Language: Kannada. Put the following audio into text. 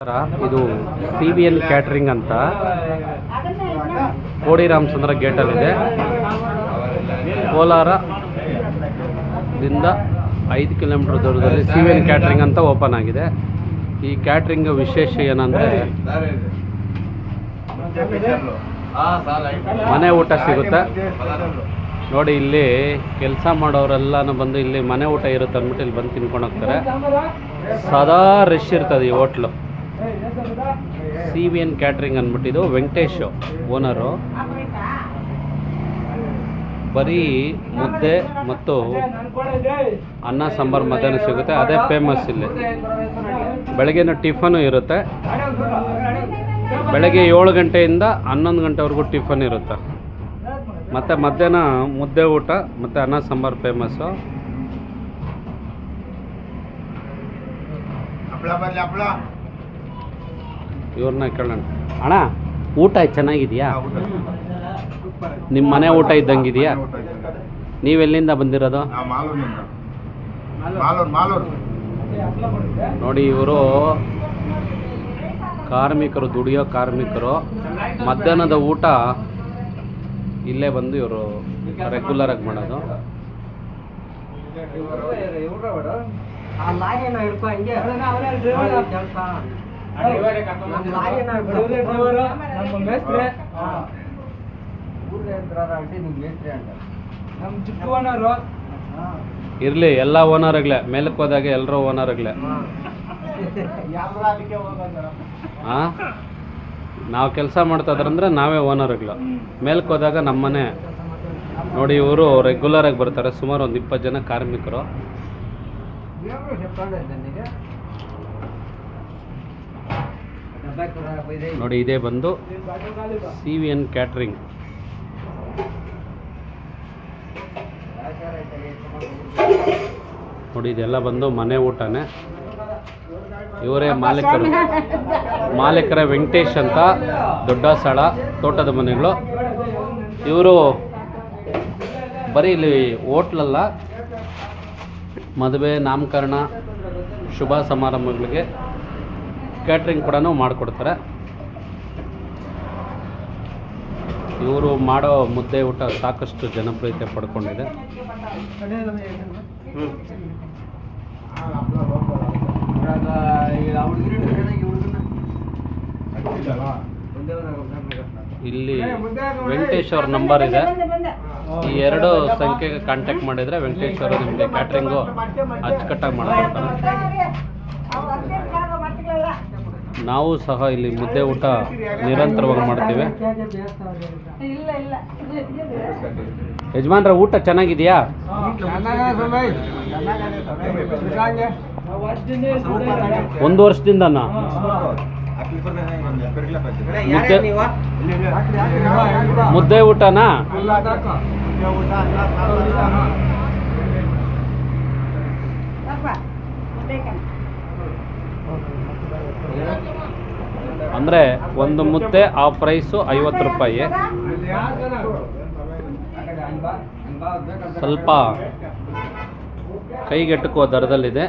ಇದು CVN ಕ್ಯಾಟ್ರಿಂಗ್ ಅಂತ ಕೋಡಿ ರಾಮಚಂದ್ರ ಗೇಟಲ್ಲಿದೆ. ಕೋಲಾರದಿಂದ 5 ಕಿಲೋಮೀಟರ್ ದೂರದಲ್ಲಿ CVN ಕ್ಯಾಟ್ರಿಂಗ್ ಅಂತ ಓಪನ್ ಆಗಿದೆ. ಈ ಕ್ಯಾಟ್ರಿಂಗ್ ವಿಶೇಷ ಏನಂದರೆ ಮನೆ ಊಟ ಸಿಗುತ್ತೆ ನೋಡಿ. ಇಲ್ಲಿ ಕೆಲಸ ಮಾಡೋರೆಲ್ಲನೂ ಬಂದು ಇಲ್ಲಿ ಮನೆ ಊಟ ಇರುತ್ತೆ ಅಂದ್ಬಿಟ್ಟು ಇಲ್ಲಿ ಬಂದು ತಿನ್ಕೊಂಡು ಹೋಗ್ತಾರೆ. ಸದಾ ರಶ್ ಇರ್ತದೆ ಈ ಹೋಟ್ಲು. CVN ಕ್ಯಾಟ್ರಿಂಗ್ ಅಂದ್ಬಿಟ್ಟಿದ್ದು ವೆಂಕಟೇಶ್ ಓನರು. ಬರೀ ಮುದ್ದೆ ಮತ್ತು ಅನ್ನ ಸಾಂಬಾರು ಮಧ್ಯಾಹ್ನ ಸಿಗುತ್ತೆ, ಅದೇ ಫೇಮಸ್ ಇಲ್ಲಿ. ಬೆಳಗ್ಗೆನ ಟಿಫನು ಇರುತ್ತೆ, ಬೆಳಗ್ಗೆ 7 ಗಂಟೆಯಿಂದ 11 ಗಂಟೆವರೆಗೂ ಟಿಫನ್ ಇರುತ್ತೆ. ಮತ್ತು ಮಧ್ಯಾಹ್ನ ಮುದ್ದೆ ಊಟ ಮತ್ತು ಅನ್ನ ಸಾಂಬಾರು ಫೇಮಸ್ಸು. ಇವ್ರನ್ನ ಕೇಳೋಣ. ಅಣ್ಣ, ಊಟ ಚೆನ್ನಾಗಿದೆಯಾ? ನಿಮ್ಮ ಮನೆ ಊಟ ಇದ್ದಂಗಿದೆಯಾ? ನೀವೆಲ್ಲಿಂದ ಬಂದಿರೋದು? ನೋಡಿ, ಇವರು ಕಾರ್ಮಿಕರು, ದುಡಿಯೋ ಕಾರ್ಮಿಕರು. ಮಧ್ಯಾಹ್ನದ ಊಟ ಇಲ್ಲೇ ಬಂದು ಇವರು ರೆಗ್ಯುಲರ್ ಆಗಿ ಮಾಡೋದು. ಇರಲಿ, ಎಲ್ಲ ಓನರ್ಗಳೇ. ಮೇಲಕ್ಕೆ ಹೋದಾಗ ಎಲ್ಲರೂ ಓನರ್ಗಳೇ. ಹಾಂ, ನಾವು ಕೆಲಸ ಮಾಡ್ತಾಯಿದ್ರಂದ್ರೆ ನಾವೇ ಓನರ್ಗಳು. ಮೇಲಕ್ಕೆ ಹೋದಾಗ ನಮ್ಮನೆ ನೋಡಿ. ಇವರು ರೆಗ್ಯುಲರಾಗಿ ಬರ್ತಾರೆ. ಸುಮಾರು ಒಂದು 20 ಜನ ಕಾರ್ಮಿಕರು. ನೋಡಿ, ಇದೇ ಬಂದು CVN ಕ್ಯಾಟ್ರಿಂಗ್. ನೋಡಿ, ಇದೆಲ್ಲ ಬಂದು ಮನೆ ಊಟನೇ. ಇವರೇ ಮಾಲೀಕರ ವೆಂಕಟೇಶ್ ಅಂತ, ದೊಡ್ಡ ಸ್ಥಳ, ತೋಟದ ಮನೆಗಳು. ಇವರು ಬರೀ ಇಲ್ಲಿ ಹೋಟ್ಲಲ್ಲ, ಮದುವೆ, ನಾಮಕರಣ, ಶುಭ ಸಮಾರಂಭಗಳಿಗೆ ಕ್ಯಾಟ್ರಿಂಗ್ ಕೂಡ ಮಾಡಿಕೊಡ್ತಾರೆ. ಇವರು ಮಾಡೋ ಮುದ್ದೆ ಊಟ ಸಾಕಷ್ಟು ಜನಪ್ರಿಯತೆ ಪಡ್ಕೊಂಡಿದೆ. ಇಲ್ಲಿ ವೆಂಕಟೇಶ್ ಅವ್ರ ನಂಬರ್ ಇದೆ. ಈ 2 ಸಂಖ್ಯೆಗೆ ಕಾಂಟ್ಯಾಕ್ಟ್ ಮಾಡಿದರೆ ವೆಂಕಟೇಶ್ ಅವರು ನಿಮಗೆ ಕ್ಯಾಟ್ರಿಂಗು ಅಚ್ಚುಕಟ್ಟಾಗಿ ಮಾಡ್ಕೊಡ್ತಾರೆ. ನಾವು ಸಹ ಇಲ್ಲಿ ಮುದ್ದೆ ಊಟ ನಿರಂತರವಾಗಿ ಮಾಡ್ತೀವಿ. ಯಜಮಾನ್ರ, ಊಟ ಚೆನ್ನಾಗಿದೆಯಾ? ಒಂದು ವರ್ಷದಿಂದನಾ? ಮುದ್ದೆ ಊಟನಾ? ಅಂದರೆ ಒಂದು ಮುದ್ದೆ ಹಾಫ್ ರೈಸು 50 ರೂಪಾಯಿ. ಸ್ವಲ್ಪ ಕೈಗೆಟುಕುವ ದರದಲ್ಲಿದೆ.